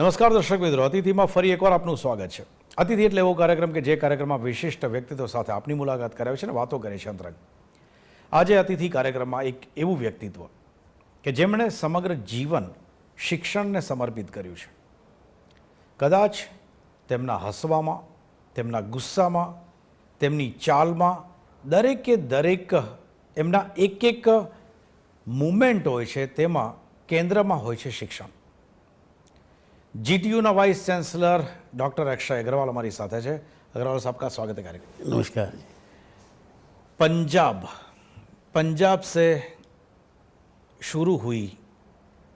નમસ્કાર દર્શક મિત્રો, અતિથિમાં ફરી એકવાર આપનું સ્વાગત છે. અતિથિ એટલે એવો કાર્યક્રમ કે જે કાર્યક્રમમાં વિશિષ્ટ વ્યક્તિત્વ સાથે આપની મુલાકાત કરાવે છે અને વાતો કરે છે અંતરંગ. આજે અતિથિ કાર્યક્રમમાં એક એવું વ્યક્તિત્વ કે જેમણે સમગ્ર જીવન શિક્ષણને સમર્પિત કર્યું છે. કદાચ તેમના હસવામાં, તેમના ગુસ્સામાં, તેમની ચાલમાં દરેકે દરેક એમના એક મુમેન્ટ હોય છે, તેમાં કેન્દ્રમાં હોય છે શિક્ષણ. GTU vice chancellor doctor Akshay Agrawal हमारी साथ है. अग्रवाल साहब का स्वागत है कार्यक्रम. नमस्कार. पंजाब से शुरू हुई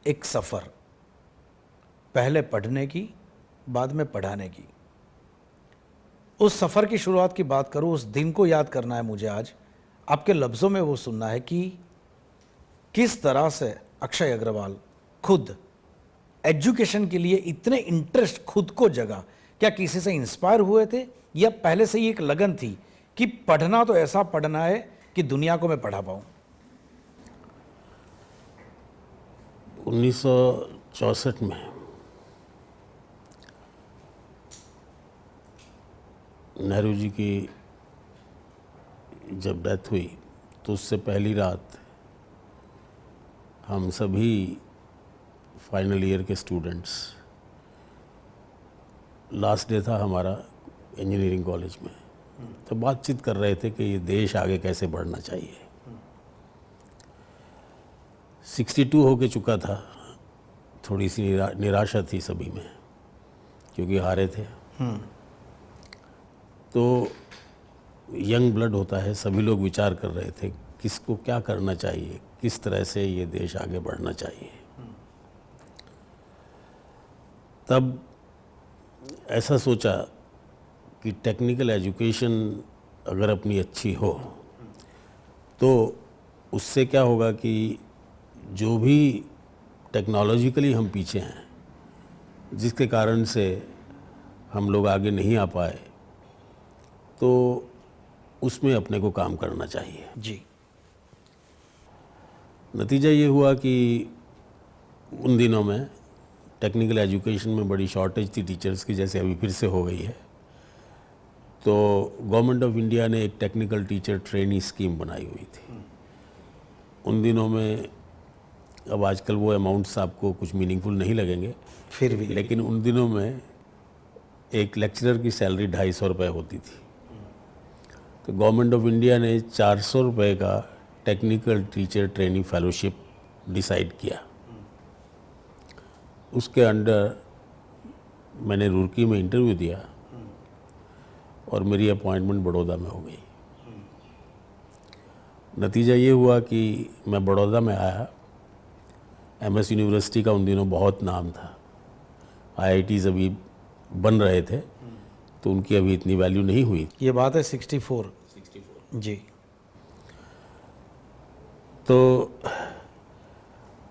एक सफ़र, पहले पढ़ने की, बाद में पढ़ाने की. उस सफ़र की शुरुआत की बात करूँ, उस दिन को याद करना है मुझे आज. आपके लफ्ज़ों में वो सुनना है कि किस तरह से अक्षय अग्रवाल खुद एजुकेशन के लिए इतने इंटरेस्ट खुद को जगा. क्या किसी से इंस्पायर हुए थे या पहले से ही एक लगन थी कि पढ़ना तो ऐसा पढ़ना है कि दुनिया को मैं पढ़ा पाऊँ? 1964 में नेहरू जी की जब डेथ हुई तो उससे पहली रात हम सभी फाइनल ईयर के स्टूडेंट्स, लास्ट डे था हमारा इंजीनियरिंग कॉलेज में, तो बातचीत कर रहे थे कि ये देश आगे कैसे बढ़ना चाहिए. 62 होके चुका था. थोड़ी सी निराशा थी सभी में क्योंकि हारे थे. तो यंग ब्लड होता है, सभी लोग विचार कर रहे थे किसको क्या करना चाहिए, किस तरह से ये देश आगे बढ़ना चाहिए. तब ऐसा सोचा कि टेक्निकल एजुकेशन अगर अपनी अच्छी हो तो उससे क्या होगा कि जो भी टेक्नोलॉजिकली हम पीछे हैं, जिसके कारण से हम लोग आगे नहीं आ पाए, तो उसमें अपने को काम करना चाहिए. जी. नतीजा ये हुआ कि उन दिनों में टेक्निकल एजुकेशन में बड़ी शॉर्टेज थी टीचर्स की, जैसे अभी फिर से हो गई है. तो गवर्नमेंट ऑफ इंडिया ने एक टेक्निकल टीचर ट्रेनी स्कीम बनाई हुई थी. उन दिनों में, अब आजकल वो अमाउंट्स आपको कुछ मीनिंगफुल नहीं लगेंगे फिर भी, लेकिन उन दिनों में एक लेक्चरर की सैलरी 250 रुपये होती थी. तो गवर्नमेंट ऑफ इंडिया ने 400 रुपये का technical teacher trainee fellowship decide किया. उसके अंडर मैंने रुड़की में इंटरव्यू दिया और मेरी अपॉइंटमेंट बड़ौदा में हो गई. नतीजा ये हुआ कि मैं बड़ौदा में आया. एमएस यूनिवर्सिटी का उन दिनों बहुत नाम था. आईआईटीज़ अभी बन रहे थे तो उनकी अभी इतनी वैल्यू नहीं हुई. ये बात है 64. जी. तो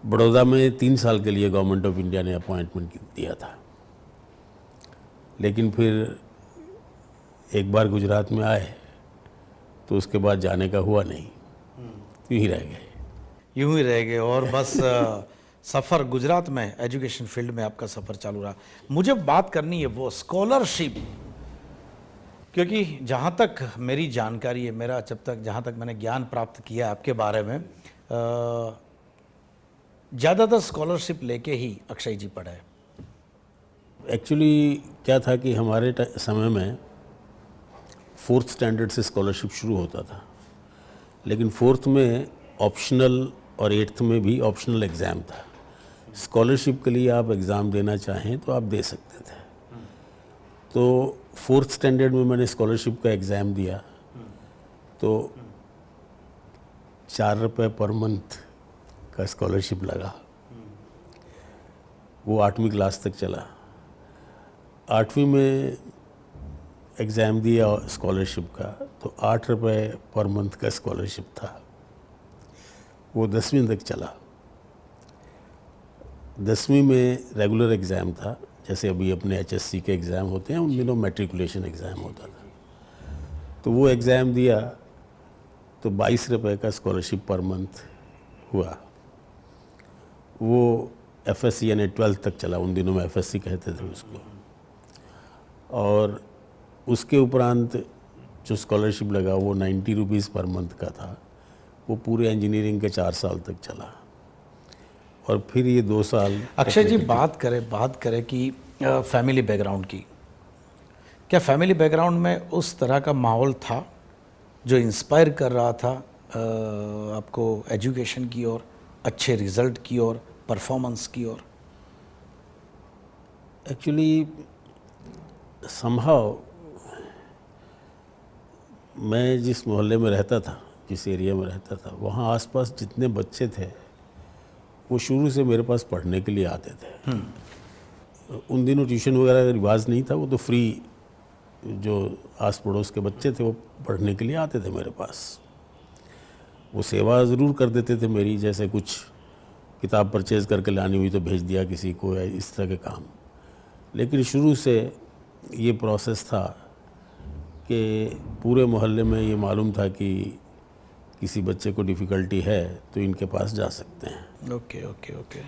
बड़ौदा में 3 साल के लिए गवर्नमेंट ऑफ इंडिया ने अपॉइंटमेंट दिया था, लेकिन फिर एक बार गुजरात में आए तो उसके बाद जाने का हुआ नहीं, यूँ ही रह गए. और बस सफ़र गुजरात में एजुकेशन फील्ड में आपका सफ़र चालू रहा. मुझे बात करनी है वो स्कॉलरशिप, क्योंकि जहाँ तक मेरी जानकारी है, मेरा जहाँ तक मैंने ज्ञान प्राप्त किया आपके बारे में, ज़्यादातर स्कॉलरशिप लेके ही अक्षय जी पढ़े. एक्चुअली क्या था कि हमारे समय में 4th स्टैंडर्ड से स्कॉलरशिप शुरू होता था, लेकिन 4th में ऑप्शनल और 8th में भी ऑप्शनल एग्ज़ाम था. स्कॉलरशिप के लिए आप एग्ज़ाम देना चाहें तो आप दे सकते थे. तो 4th स्टैंडर्ड में मैंने स्कॉलरशिप का एग्ज़ाम दिया तो 4 रुपये पर मंथ का स्कॉलरशिप लगा. वो 8वीं क्लास तक चला. 8वीं में एग्ज़ाम दिया स्कॉलरशिप का तो 8 रुपये पर मंथ का स्कॉलरशिप था. वो 10वीं तक चला. 10वीं में रेगुलर एग्ज़ाम था, जैसे अभी अपने HSC के एग्ज़ाम होते हैं, उन दिनों मैट्रिकुलेशन एग्ज़ाम होता था. तो वो एग्ज़ाम दिया तो 22 रुपये का स्कॉलरशिप पर मंथ हुआ. वो FSC यानी 12th तक चला, उन दिनों में FSC कहते थे उसको। और उसके उपरांत जो स्कॉलरशिप लगा वो 90 रुपीज़ पर मंथ का था, वो पूरे इंजीनियरिंग के 4 साल तक चला। और फिर ये 2 साल। अक्षय जी, बात करें कि फैमिली बैकग्राउंड की, क्या फैमिली बैकग्राउंड में उस तरह का माहौल था जो इंस्पायर कर रहा था आपको एजुकेशन की ओर, अच्छे रिजल्ट की ओर, परफॉर्मेंस की ओर? एक्चुअली समहाउ मैं जिस मोहल्ले में रहता था, जिस एरिया में रहता था, वहाँ आसपास जितने बच्चे थे वो शुरू से मेरे पास पढ़ने के लिए आते थे। उन दिनों ट्यूशन वगैरह का रिवाज नहीं था, वो तो फ्री जो आस पड़ोस के बच्चे थे वो पढ़ने के लिए आते थे मेरे पास। वो सेवा ज़रूर कर देते थे मेरी, जैसे कुछ किताब परचेज़ करके लानी हुई तो भेज दिया किसी को, या इस तरह के काम। लेकिन शुरू से ये प्रोसेस था कि पूरे मोहल्ले में ये मालूम था कि किसी बच्चे को डिफ़िकल्टी है तो इनके पास जा सकते हैं। Okay okay okay.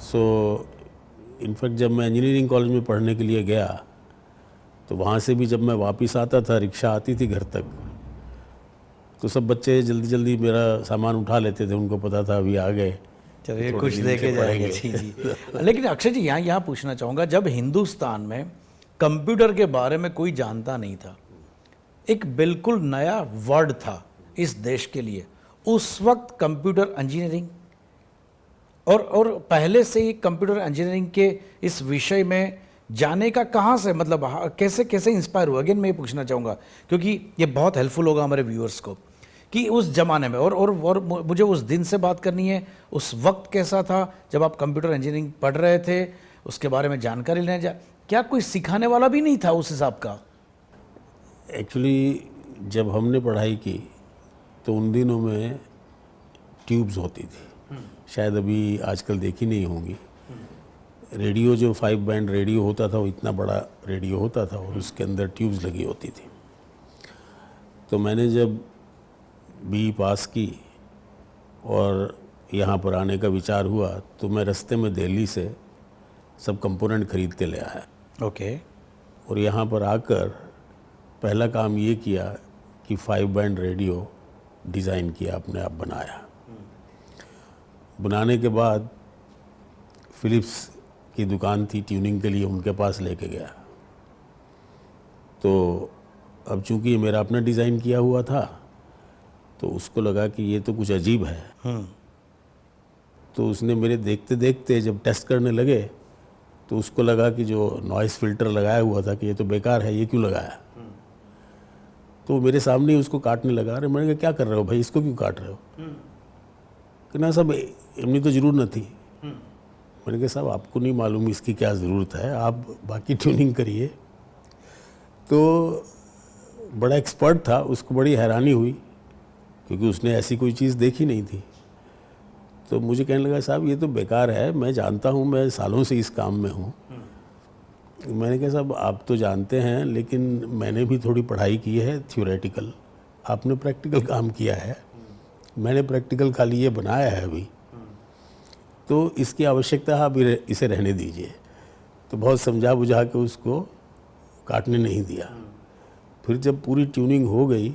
So in fact जब मैं इंजीनियरिंग कॉलेज में पढ़ने के लिए गया तो वहाँ से भी जब मैं वापस आता था, रिक्शा आती थी घर तक, तो सब बच्चे जल्दी जल्दी मेरा सामान उठा लेते थे, उनको पता था अभी आ गए, चलिए कुछ देके जाएंगे। जी जी। लेकिन अक्षय जी, यहाँ पूछना चाहूँगा, जब हिंदुस्तान में कंप्यूटर के बारे में कोई जानता नहीं था, एक बिल्कुल नया वर्ड था इस देश के लिए, उस वक्त कंप्यूटर इंजीनियरिंग और पहले से ही कंप्यूटर इंजीनियरिंग के इस विषय में जाने का कहाँ से, मतलब कैसे कैसे इंस्पायर हुआ? अगेन मैं ये पूछना चाहूँगा क्योंकि ये बहुत हेल्पफुल होगा हमारे व्यूअर्स को, कि उस ज़माने में और मुझे उस दिन से बात करनी है, उस वक्त कैसा था जब आप कंप्यूटर इंजीनियरिंग पढ़ रहे थे, उसके बारे में जानकारी लेने क्या कोई सिखाने वाला भी नहीं था उस हिसाब का? एक्चुअली जब हमने पढ़ाई की तो उन दिनों में ट्यूब्स होती थी, शायद अभी आजकल देखी नहीं होंगी। रेडियो जो 5 बैंड रेडियो होता था वो इतना बड़ा रेडियो होता था और उसके अंदर ट्यूब्स लगी होती थी। तो मैंने जब BE पास की और यहाँ पर आने का विचार हुआ तो मैं रास्ते में दिल्ली से सब कंपोनेंट खरीद के ले आया। ओके। और यहाँ पर आकर पहला काम ये किया कि 5 बैंड रेडियो डिज़ाइन किया, अपने आप बनाया। बनाने के बाद फिलिप्स की दुकान थी ट्यूनिंग के लिए, उनके पास लेके गया। तो अब चूंकि ये मेरा अपना डिज़ाइन किया हुआ था तो उसको लगा कि ये तो कुछ अजीब है। तो उसने मेरे देखते देखते जब टेस्ट करने लगे तो उसको लगा कि जो नॉइस फिल्टर लगाया हुआ था कि ये तो बेकार है, ये क्यों लगाया। तो मेरे सामने ही उसको काटने लगा। अरे मैंने कहा क्या कर रहे हो भाई, इसको क्यों काट रहे हो? कि ना सब इतनी तो ज़रूर न थी। मैंने कहा साहब आपको नहीं मालूम इसकी क्या ज़रूरत है, आप बाकी ट्यूनिंग करिए। तो बड़ा एक्सपर्ट था, उसको बड़ी हैरानी हुई क्योंकि उसने ऐसी कोई चीज़ देखी नहीं थी। तो मुझे कहने लगा साहब ये तो बेकार है, मैं जानता हूँ, मैं सालों से इस काम में हूँ। मैंने कहा साहब आप तो जानते हैं लेकिन मैंने भी थोड़ी पढ़ाई की है थ्योरेटिकल, आपने प्रैक्टिकल काम किया है, मैंने प्रैक्टिकल खाली ये बनाया है अभी, तो इसकी आवश्यकता है, आप इसे रहने दीजिए। तो बहुत समझा बुझा के उसको काटने नहीं दिया। फिर जब पूरी ट्यूनिंग हो गई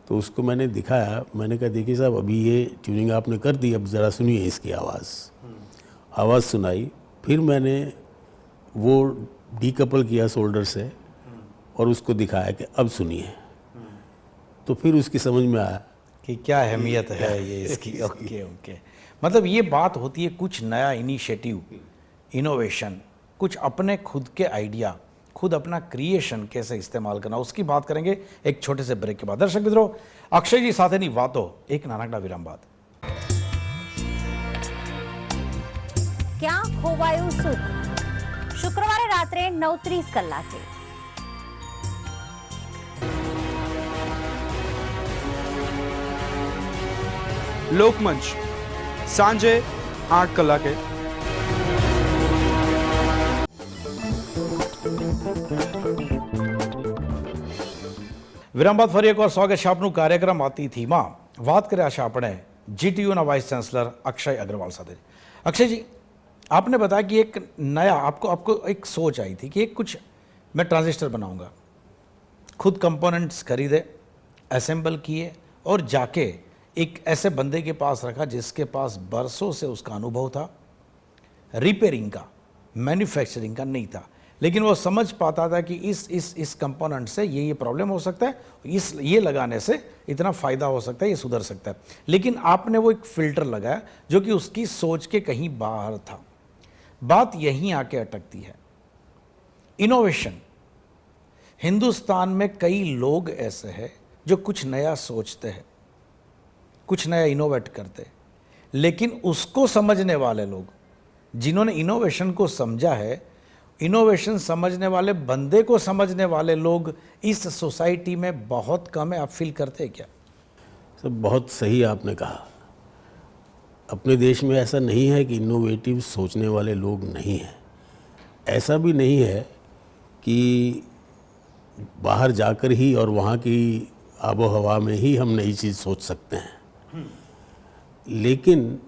तो उसको मैंने दिखाया। मैंने कहा देखिए साहब अभी ये ट्यूनिंग आपने कर दी, अब ज़रा सुनिए इसकी आवाज़ सुनाई। फिर मैंने वो डीकपल किया सोल्डर से और उसको दिखाया कि अब सुनिए। तो फिर उसकी समझ में आया कि क्या अहमियत है ये इसकी। Okay okay. मतलब ये बात होती है कुछ नया इनिशिएटिव, इनोवेशन, कुछ अपने खुद के आइडिया, खुद अपना क्रिएशन कैसे इस्तेमाल करना, उसकी बात करेंगे एक छोटे से ब्रेक के बाद। दर्शक मित्रों, अक्षय जी સાથેની વાતો એક નાનકડા વિરામ બાદ। ક્યાં ખોવાયું સુખ? શુક્રવારે રાત્રે 9:30 કલાકે। લોકમંચ સાંજે 8 કલાકે। વિરામ બાદ ફરી એકવાર સ્વાગત છે આપનું કાર્યક્રમ અતિથિમાં। વાત કર્યા છે આપણે GTU ना वाइस चांसलर अक्षय अग्रवाल साहब। अक्षय जी, आपने बताया कि एक नया आपको एक सोच आई थी कि एक कुछ मैं ट्रांजिस्टर बनाऊंगा, खुद कंपोनेंट्स खरीदे, असेंबल किए और जाके एक ऐसे बंदे के पास रखा जिसके पास बरसों से उसका अनुभव था, रिपेयरिंग का, मैन्युफैक्चरिंग का नहीं था, लेकिन वो समझ पाता था कि इस कंपोनेंट से ये प्रॉब्लम हो सकता है, ये लगाने से इतना फ़ायदा हो सकता है, ये सुधर सकता है। लेकिन आपने वो एक फ़िल्टर लगाया जो कि उसकी सोच के कहीं बाहर था। बात यहीं आके अटकती है, इनोवेशन। हिंदुस्तान में कई लोग ऐसे हैं जो कुछ नया सोचते हैं, कुछ नया इनोवेट करते हैं, लेकिन उसको समझने वाले लोग, जिन्होंने इनोवेशन को समझा है, इनोवेशन समझने वाले बंदे को समझने वाले लोग इस सोसाइटी में बहुत कम है। आप फील करते हैं क्या? सब बहुत सही आपने कहा। अपने देश में ऐसा नहीं है कि इनोवेटिव सोचने वाले लोग नहीं हैं। ऐसा भी नहीं है कि बाहर जाकर ही और वहाँ की आबो हवा में ही हम नई चीज़ सोच सकते हैं। लेकिन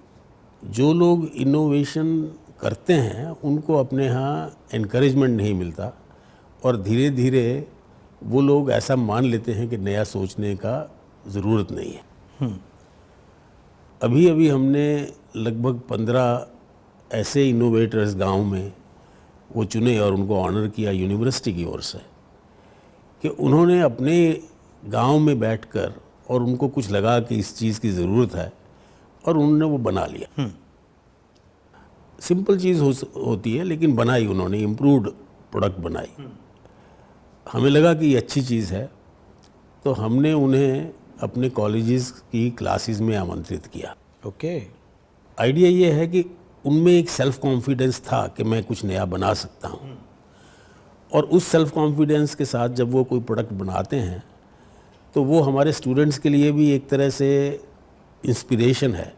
जो लोग इनोवेशन करते हैं उनको अपने यहाँ एनकरेजमेंट नहीं मिलता और धीरे धीरे वो लोग ऐसा मान लेते हैं कि नया सोचने का ज़रूरत नहीं है। अभी अभी हमने लगभग 15 ऐसे इनोवेटर्स गांव में वो चुने और उनको ऑनर किया यूनिवर्सिटी की ओर से कि उन्होंने अपने गांव में बैठकर और उनको कुछ लगा कि इस चीज़ की ज़रूरत है और उन्होंने वो बना लिया। सिंपल चीज़ होती है लेकिन बनाई उन्होंने, इम्प्रूव्ड प्रोडक्ट बनाई। हमें लगा कि ये अच्छी चीज़ है तो हमने उन्हें अपने कॉलेजेस की क्लासेस में आमंत्रित किया। ओके। आइडिया ये है कि उनमें एक सेल्फ कॉन्फिडेंस था कि मैं कुछ नया बना सकता हूँ और उस सेल्फ कॉन्फिडेंस के साथ जब वो कोई प्रोडक्ट बनाते हैं तो वो हमारे स्टूडेंट्स के लिए भी एक तरह से इंस्पिरेशन है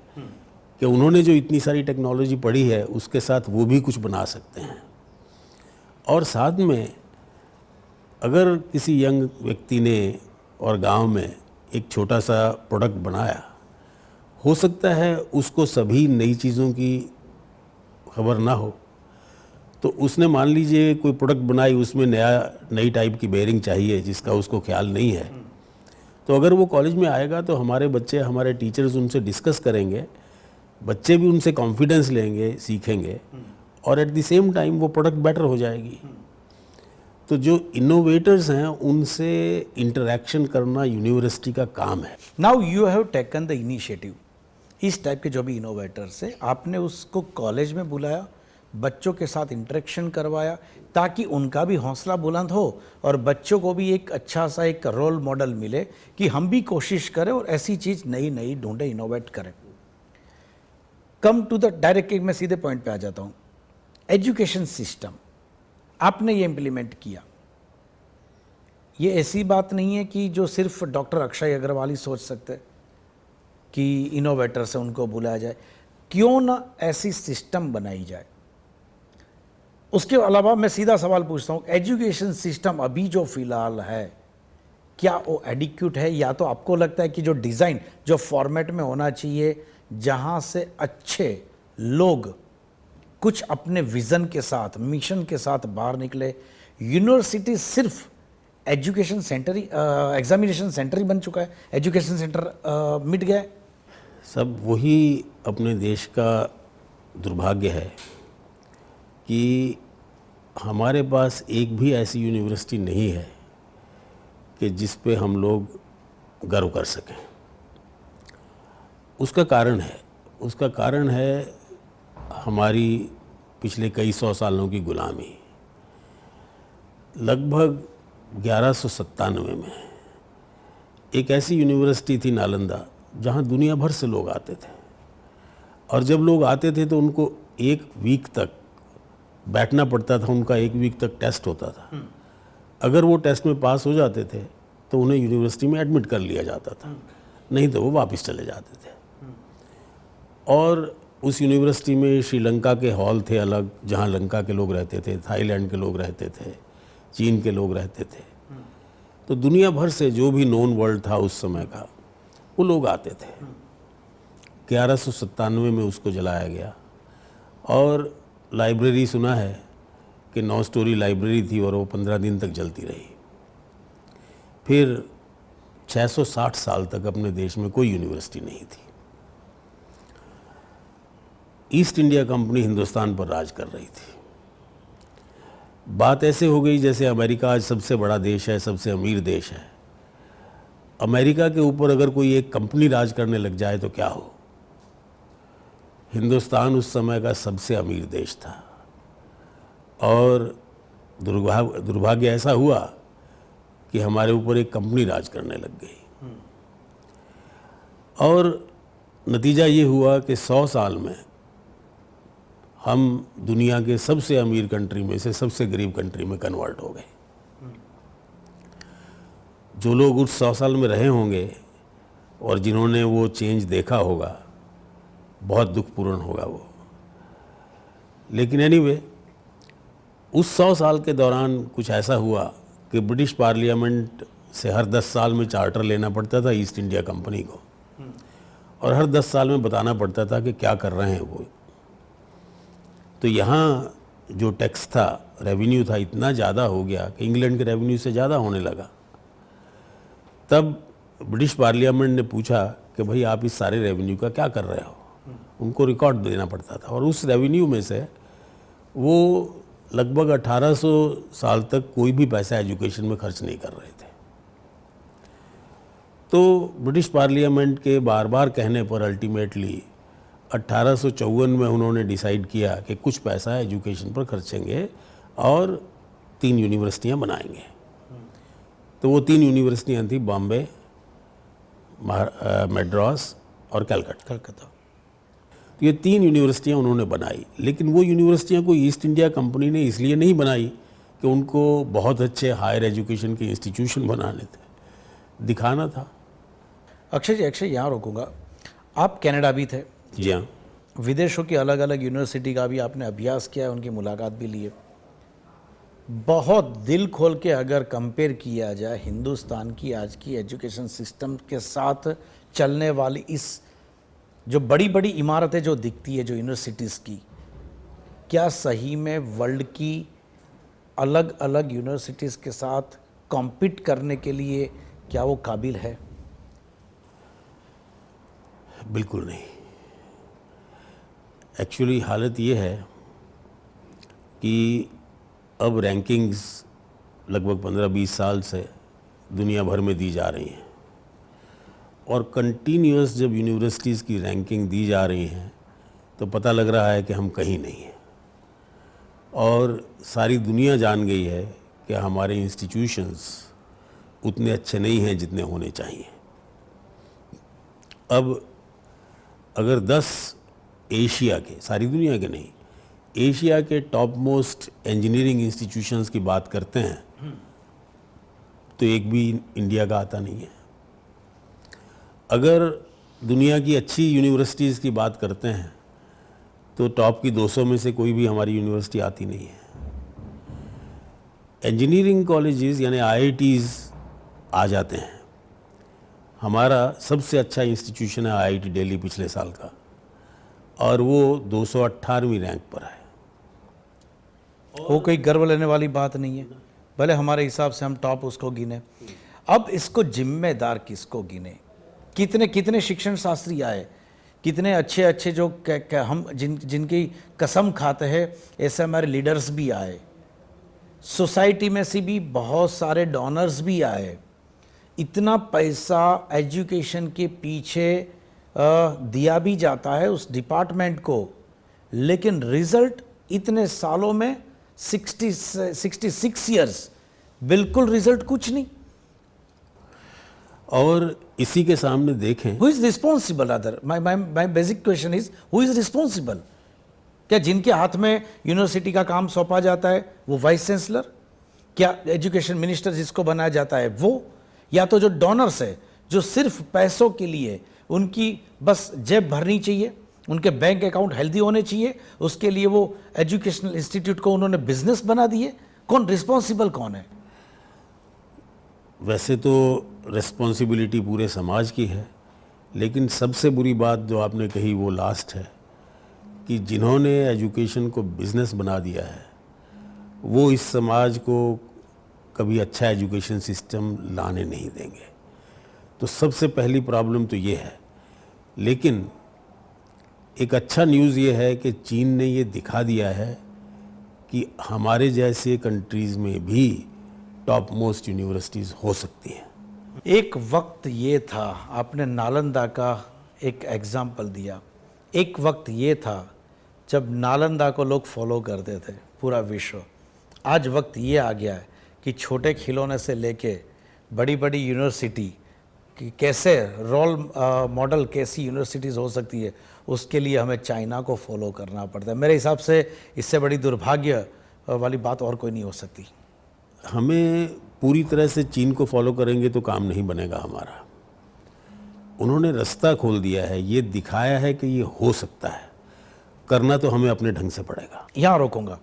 कि उन्होंने जो इतनी सारी टेक्नोलॉजी पढ़ी है उसके साथ वो भी कुछ बना सकते हैं। और साथ में अगर किसी यंग व्यक्ति ने और गांव में एक छोटा सा प्रोडक्ट बनाया, हो सकता है उसको सभी नई चीज़ों की खबर ना हो, तो उसने मान लीजिए कोई प्रोडक्ट बनाई, उसमें नई टाइप की बेयरिंग चाहिए जिसका उसको ख्याल नहीं है, तो अगर वो कॉलेज में आएगा तो हमारे बच्चे, हमारे टीचर्स उनसे डिस्कस करेंगे, बच्चे भी उनसे कॉन्फिडेंस लेंगे, सीखेंगे और एट द सेम टाइम वो प्रोडक्ट बेटर हो जाएगी। तो जो इनोवेटर्स हैं उनसे इंटरेक्शन करना यूनिवर्सिटी का काम है। Now you have taken the initiative. इस टाइप के जो भी इनोवेटर्स है आपने उसको कॉलेज में बुलाया, बच्चों के साथ इंटरेक्शन करवाया ताकि उनका भी हौसला बुलंद हो और बच्चों को भी एक अच्छा सा एक रोल मॉडल मिले कि हम भी कोशिश करें और ऐसी चीज़ नई नई ढूंढे, इनोवेट करें। कम टू द डायरेक्ट, मैं सीधे पॉइंट पे आ जाता हूँ। एजुकेशन सिस्टम आपने ये इम्प्लीमेंट किया, ये ऐसी बात नहीं है कि जो सिर्फ डॉक्टर अक्षय अग्रवाल ही सोच सकते कि इनोवेटर से उनको बुलाया जाए। क्यों ना ऐसी सिस्टम बनाई जाए। उसके अलावा मैं सीधा सवाल पूछता हूँ, एजुकेशन सिस्टम अभी जो फिलहाल है क्या वो एडिक्यूट है, या तो आपको लगता है कि जो डिज़ाइन जो फॉर्मेट में होना चाहिए जहाँ से अच्छे लोग कुछ अपने विज़न के साथ, मिशन के साथ बाहर निकले। यूनिवर्सिटी सिर्फ एजुकेशन सेंटर ही, एग्जामिनेशन सेंटर ही बन चुका है, एजुकेशन सेंटर मिट गया है। सब वही अपने देश का दुर्भाग्य है कि हमारे पास एक भी ऐसी यूनिवर्सिटी नहीं है कि जिस पे हम लोग गर्व कर सकें। उसका कारण है हमारी पिछले कई 100 सालों की गुलामी। लगभग 1197 में एक ऐसी यूनिवर्सिटी थी नालंदा जहाँ दुनिया भर से लोग आते थे और जब लोग आते थे तो उनको 1 वीक तक बैठना पड़ता था, उनका 1 वीक तक टेस्ट होता था। अगर वो टेस्ट में पास हो जाते थे तो उन्हें यूनिवर्सिटी में एडमिट कर लिया जाता था, नहीं तो वो वापस चले जाते थे। और उस यूनिवर्सिटी में श्रीलंका के हॉल थे अलग, जहाँ लंका के लोग रहते थे, थाईलैंड के लोग रहते थे, चीन के लोग रहते थे। तो दुनिया भर से जो भी नोन वर्ल्ड था उस समय का, वो लोग आते थे। 1197 में उसको जलाया गया। और लाइब्रेरी सुना है कि 9 स्टोरी लाइब्रेरी थी और वो 15 दिन तक जलती रही। फिर 660 साल तक अपने देश में कोई यूनिवर्सिटी नहीं थी। ईस्ट इंडिया कंपनी हिंदुस्तान पर राज कर रही थी। बात ऐसे हो गई जैसे अमेरिका आज सबसे बड़ा देश है, सबसे अमीर देश है। अमेरिका के ऊपर अगर कोई एक कंपनी राज करने लग जाए तो क्या हो। हिंदुस्तान उस समय का सबसे अमीर देश था और दुर्भाग्य ऐसा हुआ कि हमारे ऊपर एक कंपनी राज करने लग गई। और नतीजा ये हुआ कि 100 साल में हम दुनिया के सबसे अमीर कंट्री में से सबसे गरीब कंट्री में कन्वर्ट हो गए। जो लोग उस 100 साल में रहे होंगे और जिन्होंने वो चेंज देखा होगा, बहुत दुखपूर्ण होगा वो। लेकिन एनीवे, उस 100 साल के दौरान कुछ ऐसा हुआ कि ब्रिटिश पार्लियामेंट से हर 10 साल में चार्टर लेना पड़ता था ईस्ट इंडिया कंपनी को, और हर 10 साल में बताना पड़ता था कि क्या कर रहे हैं वो। तो यहाँ जो टैक्स था, रेवेन्यू था, इतना ज़्यादा हो गया कि इंग्लैंड के रेवेन्यू से ज़्यादा होने लगा। तब ब्रिटिश पार्लियामेंट ने पूछा कि भाई आप इस सारे रेवेन्यू का क्या कर रहे हो। उनको रिकॉर्ड देना पड़ता था और उस रेवेन्यू में से वो लगभग 1800 साल तक कोई भी पैसा एजुकेशन में खर्च नहीं कर रहे थे। तो ब्रिटिश पार्लियामेंट के बार बार कहने पर अल्टीमेटली 1854 में उन्होंने डिसाइड किया कि कुछ पैसा एजुकेशन पर खर्चेंगे और 3 यूनिवर्सिटियां बनाएंगे। तो वो 3 यूनिवर्सिटियां थी, बॉम्बे, मद्रास और कलकत्ता। तो ये 3 यूनिवर्सिटियां उन्होंने बनाई। लेकिन वो यूनिवर्सिटियां कोई ईस्ट इंडिया कंपनी ने इसलिए नहीं बनाई कि उनको बहुत अच्छे हायर एजुकेशन के इंस्टीट्यूशन बनाने थे, दिखाना था। अक्षय यहाँ रोकूंगा। आप कनाडा भी थे। जी हाँ। विदेशों की अलग अलग यूनिवर्सिटी का भी आपने अभ्यास किया है, उनकी मुलाकात भी ली है। बहुत दिल खोल के अगर कंपेयर किया जाए हिंदुस्तान की आज की एजुकेशन सिस्टम के साथ चलने वाली इस जो बड़ी बड़ी इमारतें जो दिखती है जो यूनिवर्सिटीज़ की, क्या सही में वर्ल्ड की अलग अलग यूनिवर्सिटीज़ के साथ कॉम्पीट करने के लिए क्या वो काबिल है? बिल्कुल नहीं। एक्चुअली हालत ये है कि अब रैंकिंग्स लगभग 15-20 साल से दुनिया भर में दी जा रही हैं और कंटिन्यूअस जब यूनिवर्सिटीज़ की रैंकिंग दी जा रही हैं तो पता लग रहा है कि हम कहीं नहीं हैं। और सारी दुनिया जान गई है कि हमारे इंस्टीट्यूशंस उतने अच्छे नहीं हैं जितने होने चाहिए। अब अगर 10 एशिया के, सारी दुनिया के नहीं, एशिया के टॉप मोस्ट इंजीनियरिंग इंस्टीट्यूशंस की बात करते हैं तो एक भी इंडिया का आता नहीं है। अगर दुनिया की अच्छी यूनिवर्सिटीज़ की बात करते हैं तो टॉप की 200 में से कोई भी हमारी यूनिवर्सिटी आती नहीं है। इंजीनियरिंग कॉलेजेस यानी IITs आ जाते हैं। हमारा सबसे अच्छा इंस्टीट्यूशन है IIT दिल्ली पिछले साल का, और वो 218वीं रैंक पर है। वो कोई गर्व लेने वाली बात नहीं है, भले हमारे हिसाब से हम टॉप उसको गिने। अब इसको जिम्मेदार किसको गिने? कितने कितने शिक्षण शास्त्री आए, कितने अच्छे अच्छे जो हम जिनकी कसम खाते हैं ऐसे हमारे लीडर्स भी आए, सोसाइटी में से भी बहुत सारे डोनर्स भी आए। इतना पैसा एजुकेशन के पीछे दिया भी जाता है उस डिपार्टमेंट को, लेकिन रिजल्ट इतने सालों में 66 ईयर्स बिल्कुल रिजल्ट कुछ नहीं। और इसी के सामने देखें, who is responsible? Other my basic question is who is responsible? क्या जिनके हाथ में यूनिवर्सिटी का काम सौंपा जाता है वो वाइस चांसलर, क्या एजुकेशन मिनिस्टर जिसको बनाया जाता है वो, या तो जो डोनर्स है जो सिर्फ पैसों के लिए उनकी बस जेब भरनी चाहिए, उनके बैंक अकाउंट हेल्दी होने चाहिए, उसके लिए वो एजुकेशनल इंस्टीट्यूट को उन्होंने बिजनेस बना दिए? कौन रिस्पॉन्सिबल कौन है? वैसे तो रिस्पॉन्सिबिलिटी पूरे समाज की है, लेकिन सबसे बुरी बात जो आपने कही वो लास्ट है कि जिन्होंने एजुकेशन को बिजनेस बना दिया है वो इस समाज को कभी अच्छा एजुकेशन सिस्टम लाने नहीं देंगे। तो सबसे पहली प्रॉब्लम तो ये है। लेकिन एक अच्छा न्यूज़ ये है कि चीन ने ये दिखा दिया है कि हमारे जैसे कंट्रीज़ में भी टॉप मोस्ट यूनिवर्सिटीज़ हो सकती हैं। एक वक्त ये था, आपने नालंदा का एक एग्जाम्पल दिया, एक वक्त ये था जब नालंदा को लोग फॉलो करते थे पूरा विश्व। आज वक्त ये आ गया है कि छोटे खिलौने से लेके बड़ी बड़ी यूनिवर्सिटी कि कैसे रोल मॉडल कैसी यूनिवर्सिटीज़ हो सकती है, उसके लिए हमें चाइना को फॉलो करना पड़ता है। मेरे हिसाब से इससे बड़ी दुर्भाग्य वाली बात और कोई नहीं हो सकती। हमें पूरी तरह से चीन को फॉलो करेंगे तो काम नहीं बनेगा हमारा। उन्होंने रास्ता खोल दिया है, ये दिखाया है कि ये हो सकता है, करना तो हमें अपने ढंग से पड़ेगा। यहाँ रोकूंगा,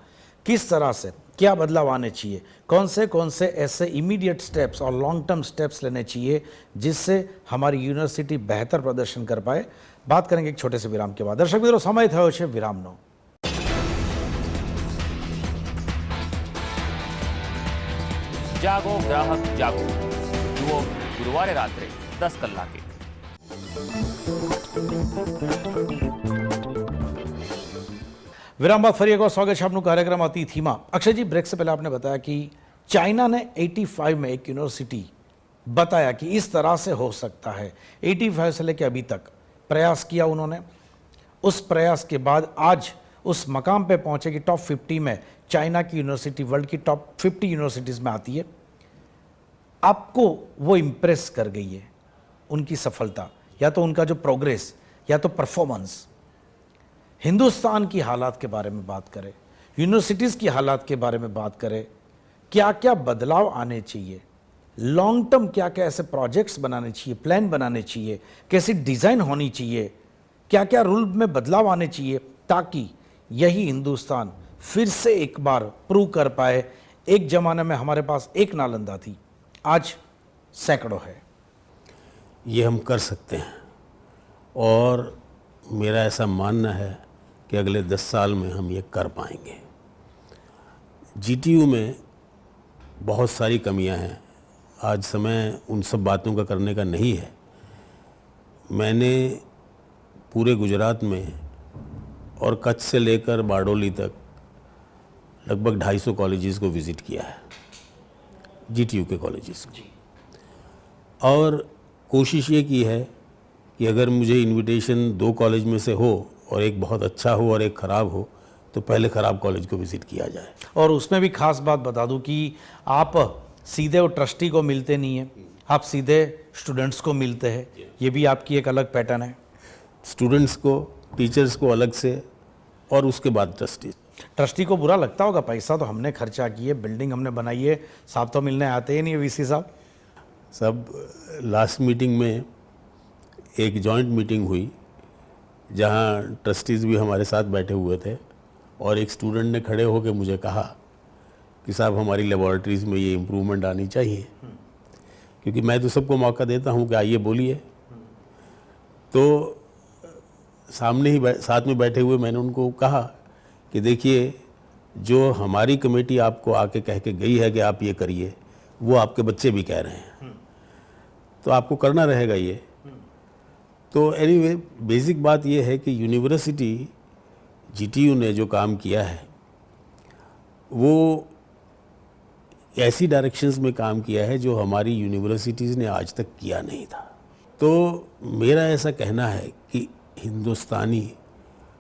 किस तरह से क्या बदलाव आने चाहिए, कौन से ऐसे इमीडिएट स्टेप्स और लॉन्ग टर्म स्टेप्स लेने चाहिए जिससे हमारी यूनिवर्सिटी बेहतर प्रदर्शन कर पाए, बात करेंगे एक छोटे से विराम के बाद। दर्शक मित्रों, समय થયો છે વિરામનો। જાગો ગ્રાહક જાગો, જુઓ ગુરુવારે રાત્રે 10 કલાકે। विराम बाद फरी एक बार स्वागत है आपનું कार्यक्रम अतिथिमा। अक्षय जी, ब्रेक से पहले आपने बताया कि चाइना ने 85 में एक यूनिवर्सिटी बताया कि इस तरह से हो सकता है। 85 से लेकर अभी तक प्रयास किया उन्होंने। उस प्रयास के बाद आज उस मकाम पे पहुंचे कि टॉप 50 में चाइना की यूनिवर्सिटी वर्ल्ड की टॉप 50 यूनिवर्सिटीज़ में आती है। आपको वो इम्प्रेस कर गई है उनकी सफलता, या तो उनका जो प्रोग्रेस या तो परफॉर्मेंस। हिंदुस्तान की हालात के बारे में बात करें, यूनिवर्सिटीज़ की हालात के बारे में बात करें, क्या क्या बदलाव आने चाहिए, लॉन्ग टर्म क्या क्या ऐसे प्रोजेक्ट्स बनाने चाहिए, प्लान बनाने चाहिए, कैसी डिज़ाइन होनी चाहिए, क्या क्या रूल में बदलाव आने चाहिए, ताकि यही हिंदुस्तान फिर से एक बार प्रूव कर पाए। एक ज़माने में हमारे पास एक नालंदा थी, आज सैकड़ों है। ये हम कर सकते हैं और मेरा ऐसा मानना है कि अगले 10 साल में हम ये कर पाएंगे। जीटीयू में बहुत सारी कमियां हैं, आज समय उन सब बातों का करने का नहीं है। मैंने पूरे गुजरात में और कच्छ से लेकर बारडोली तक लगभग 250 कॉलेजेस को विज़िट किया है, जीटीयू के कॉलेजेस को, और कोशिश ये की है कि अगर मुझे इनविटेशन 2 कॉलेज में से हो और एक बहुत अच्छा हो और एक ख़राब हो तो पहले ख़राब कॉलेज को विज़िट किया जाए। और उसमें भी खास बात बता दूं कि आप सीधे वो ट्रस्टी को मिलते नहीं हैं, आप सीधे स्टूडेंट्स को मिलते हैं। ये भी आपकी एक अलग पैटर्न है। स्टूडेंट्स को, टीचर्स को अलग से, और उसके बाद ट्रस्टी को बुरा लगता होगा, पैसा तो हमने खर्चा किए, बिल्डिंग हमने बनाई है, साहब तो मिलने आते ही नहीं है वीसी साहब। सब लास्ट मीटिंग में एक जॉइंट मीटिंग हुई जहां ट्रस्टीज़ भी हमारे साथ बैठे हुए थे, और एक स्टूडेंट ने खड़े होकर मुझे कहा कि साहब हमारी लेबॉरेटरीज़ में ये इम्प्रूवमेंट आनी चाहिए, क्योंकि मैं तो सबको मौका देता हूं कि आइए बोलिए। तो सामने ही साथ में बैठे हुए मैंने उनको कहा कि देखिए, जो हमारी कमेटी आपको आके कह के गई है कि आप ये करिए, वो आपके बच्चे भी कह रहे हैं, तो आपको करना रहेगा ये। तो एनीवे, बेसिक बात ये है कि यूनिवर्सिटी जीटीयू ने जो काम किया है वो ऐसी डायरेक्शंस में काम किया है जो हमारी यूनिवर्सिटीज़ ने आज तक किया नहीं था। तो मेरा ऐसा कहना है कि हिंदुस्तानी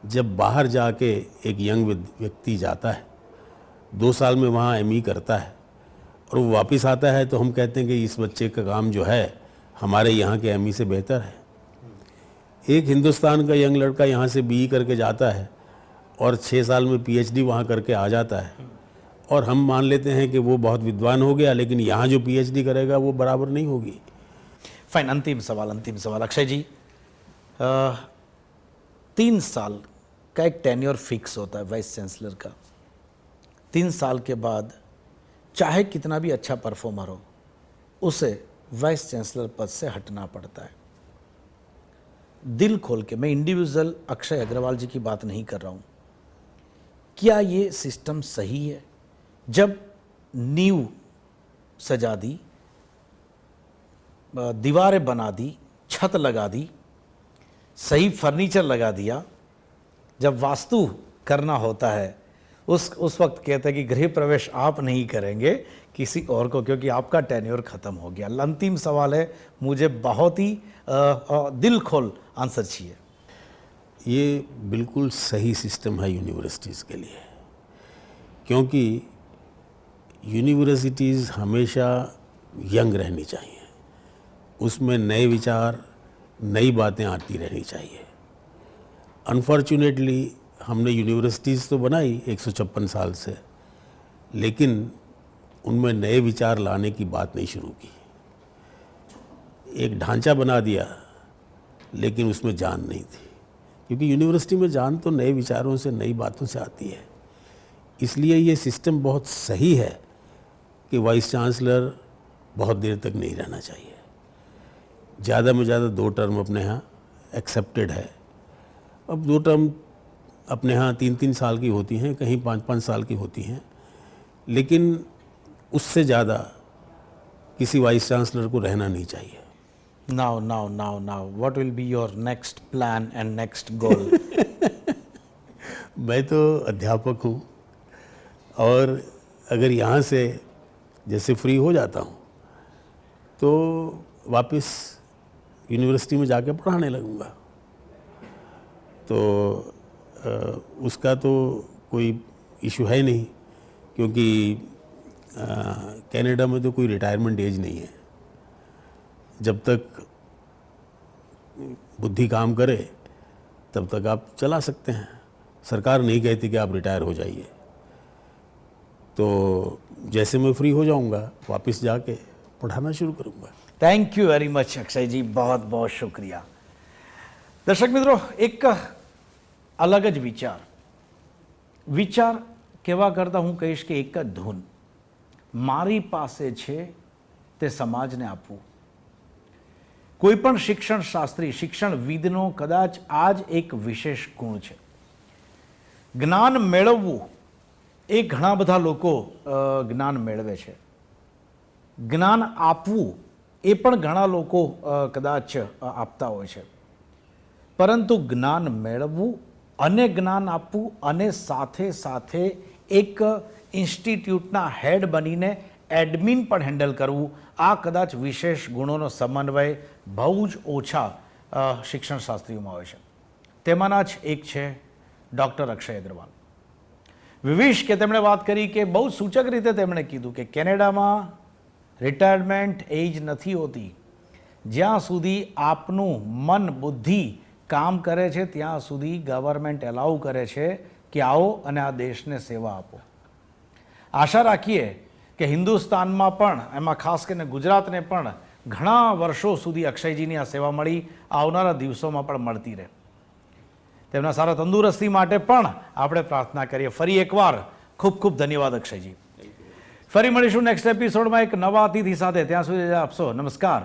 जब बाहर जाके एक यंग व्यक्ति जाता है, 2 साल में वहाँ एमई करता है और वो वापस आता है, तो हम कहते हैं कि इस बच्चे का काम जो है हमारे यहाँ के एमई से बेहतर है। एक हिंदुस्तान का यंग लड़का यहाँ से बीई करके जाता है और 6 साल में पीएचडी वहाँ करके आ जाता है, और हम मान लेते हैं कि वो बहुत विद्वान हो गया, लेकिन यहाँ जो पीएचडी करेगा वो बराबर नहीं होगी। फाइन, अंतिम सवाल अक्षय जी, 3 साल का एक टेन्योर फिक्स होता है वाइस चांसलर का। 3 साल के बाद चाहे कितना भी अच्छा परफॉर्मर हो, उसे वाइस चांसलर पद से हटना पड़ता है। दिल खोल के, मैं इंडिविजुअल अक्षय अग्रवाल जी की बात नहीं कर रहा हूँ, क्या ये सिस्टम सही है? जब नींव सजा दी, दीवारें बना दी, छत लगा दी, सही फर्नीचर लगा दिया, जब वास्तु करना होता है उस वक्त कहते हैं कि गृह प्रवेश आप नहीं करेंगे, किसी और को, क्योंकि आपका टेन्योर खत्म हो गया। अंतिम सवाल है, मुझे बहुत ही दिल खोल आंसर चाहिए। ये बिल्कुल सही सिस्टम है यूनिवर्सिटीज़ के लिए, क्योंकि यूनिवर्सिटीज़ हमेशा यंग रहनी चाहिए, उसमें नए विचार, नई बातें आती रहनी चाहिए। अनफॉर्चुनेटली हमने यूनिवर्सिटीज़ तो बनाई 156 साल से, लेकिन उनमें नए विचार लाने की बात नहीं शुरू की। एक ढांचा बना दिया, लेकिन उसमें जान नहीं थी, क्योंकि यूनिवर्सिटी में जान तो नए विचारों से, नई बातों से आती है। इसलिए ये सिस्टम बहुत सही है कि वाइस चांसलर बहुत देर तक नहीं रहना चाहिए। ज़्यादा में ज़्यादा 2 टर्म अपने यहाँ एक्सेप्टेड है। अब 2 टर्म अपने यहाँ 3-3 साल की होती हैं, कहीं 5-5 साल की होती हैं, लेकिन उससे ज़्यादा किसी वाइस चांसलर को रहना नहीं चाहिए। Now, what will be your next plan and next goal? मैं तो अध्यापक हूँ, और अगर यहाँ से जैसे फ्री हो जाता हूँ तो वापस यूनिवर्सिटी में जाके पढ़ाने लगूँगा। तो उसका तो कोई इशू है नहीं, क्योंकि कनाडा में तो कोई रिटायरमेंट एज नहीं है। जब तक बुद्धि काम करे तब तक आप चला सकते हैं। सरकार नहीं कहती कि आप रिटायर हो जाइए। तो जैसे मैं फ्री हो जाऊंगा वापस जाके पढ़ाना शुरू करूंगा। Thank you very much Akshay ji, बहुत बहुत शुक्रिया। दर्शक मित्रों, एक अलग જ વિચાર કેવા કરતા હું કહીશ કે એક જ ધૂન મારી પાસે છે તે સમાજને આપવું। કોઈ પણ શિક્ષણ શાસ્ત્રી, શિક્ષણવિદનો કદાચ આ જ એક વિશેષ ગુણ છે। જ્ઞાન મેળવવું એ ઘણા બધા લોકો જ્ઞાન મેળવે છે, જ્ઞાન આપવું એ પણ ઘણા લોકો કદાચ આપતા હોય છે, પરંતુ જ્ઞાન મેળવવું અને જ્ઞાન આપવું અને સાથે સાથે એક ઇન્સ્ટિટ્યૂટના હેડ બનીને એડમિન પણ હેન્ડલ કરવું, આ કદાચ વિશેષ ગુણોનો સમન્વય બહુ જ ઓછા શિક્ષણશાસ્ત્રીઓમાં હોય છે। તેમાંના જ એક છે ડૉક્ટર અક્ષય અગ્રવાલ। વિવિશ કે તેમણે વાત કરી કે બહુ સૂચક રીતે તેમણે કીધું કે કેનેડામાં રિટાયરમેન્ટ એજ નથી હોતી, જ્યાં સુધી આપનું મન બુદ્ધિ કામ કરે છે ત્યાં સુધી ગવર્મેન્ટ એલાઉ કરે છે કે આવો અને આ દેશને સેવા આપો। આશા રાખીએ કે હિન્દુસ્તાનમાં પણ, એમાં ખાસ કરીને ગુજરાતને પણ ઘણા વર્ષો સુધી અક્ષયજીની આ સેવા મળી, આવનારા દિવસોમાં પણ મળતી રહે। તેમના સારા તંદુરસ્તી માટે પણ આપણે પ્રાર્થના કરીએ। ફરી એકવાર ખૂબ ખૂબ ધન્યવાદ અક્ષયજી। ફરી મળીશું નેક્સ્ટ એપિસોડમાં એક નવા અતિથિ સાથે। ત્યાં સુધી આપશો નમસ્કાર।